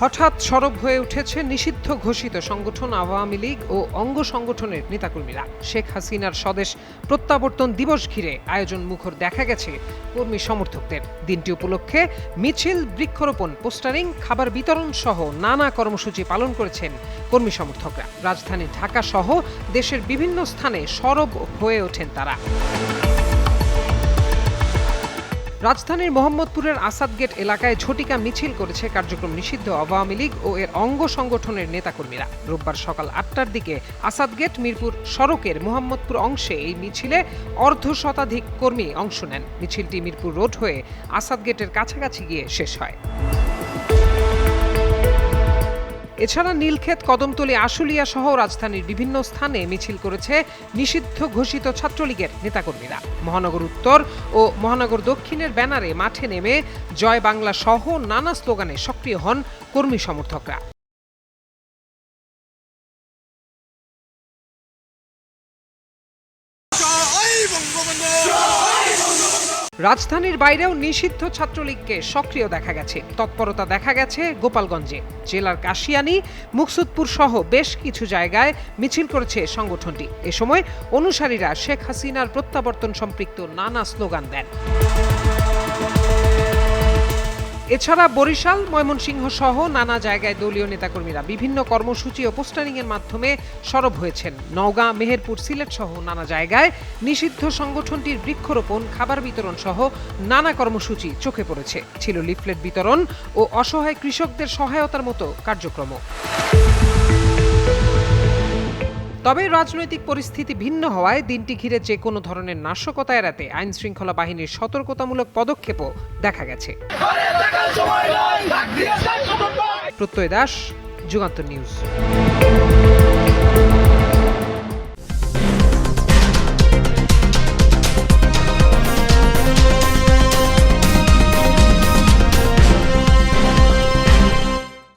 হঠাৎ সরব হয়ে উঠেছে নিষিদ্ধ ঘোষিত সংগঠন আওয়ামী লীগ ও অঙ্গ সংগঠনের নেতাকর্মীরা। শেখ হাসিনার স্বদেশ প্রত্যাবর্তন দিবস ঘিরে আয়োজন মুখর দেখা গেছে কর্মী সমর্থকদের। দিনটি উপলক্ষে মিছিল, বৃক্ষরোপণ, পোস্টারিং, খাবার বিতরণ সহ নানা কর্মসূচি পালন করেছেন কর্মী সমর্থকরা। রাজধানী ঢাকা সহ দেশের বিভিন্ন স্থানে সরব হয়ে ওঠেন তারা। রাজধানীর মোহাম্মদপুরের আসাদ গেট এলাকায় ঝটিকা মিছিল করেছে কার্যক্রম নিষিদ্ধ আওয়ামী লীগ ও এর অঙ্গ সংগঠনের নেতাকর্মীরা। রোববার সকাল ৮টার দিকে আসাদ গেট মিরপুর সড়কের মোহাম্মদপুর অংশে এই মিছিলে অর্ধশতাধিক কর্মী অংশ নেন। মিছিলটি মিরপুর রোড হয়ে আসাদ গেটের কাছাকাছি গিয়ে শেষ হয়। এছাড়া নীলক্ষেত, কদমতলী, আশুলিয়া সহ রাজধানীর বিভিন্ন স্থানে মিছিল করেছে নিষিদ্ধ ঘোষিত ছাত্রলীগের নেতাকর্মীরা। মহানগর উত্তর ও মহানগর দক্ষিণের ব্যানারে মাঠে নেমে জয় বাংলা সহ নানা স্লোগানে সক্রিয় হন কর্মী সমর্থকরা। রাজধানীর বাইরেও নিষিদ্ধ ছাত্রলীগকে সক্রিয় দেখা গেছে। তৎপরতা দেখা গেছে গোপালগঞ্জে। জেলার কাশিয়ানী, মুকসুদপুর সহ বেশ কিছু জায়গায় মিছিল করেছে সংগঠনটি। এ সময় অনুসারীরা শেখ হাসিনার প্রত্যাবর্তন সম্পৃক্ত নানা স্লোগান দেন। এছাড়া বরিশাল, ময়মনসিংহ সহ নানা জায়গায় দলীয় নেতাকর্মীরা বিভিন্ন কর্মসূচি ও পোস্টারিং এর মাধ্যমে সরব হয়েছেন। নওগাঁ, মেহেরপুর, সিলেট সহ নানা জায়গায় নিষিদ্ধ সংগঠনটির বৃক্ষরোপণ, খাবার বিতরণ সহ নানা কর্মসূচি চোখে পড়েছে। ছিল লিফলেট বিতরণ ও অসহায় কৃষকদের সহায়তার মতো কার্যক্রম। তবে রাজনৈতিক পরিস্থিতি ভিন্ন হওয়ায় দিনটি ঘিরে যে কোনো ধরনের নাশকতা এড়াতে আইন শৃঙ্খলা বাহিনীর সতর্কতামূলক পদক্ষেপও দেখা গেছে। প্রত্যয় দাস, যুগান্তর নিউজ।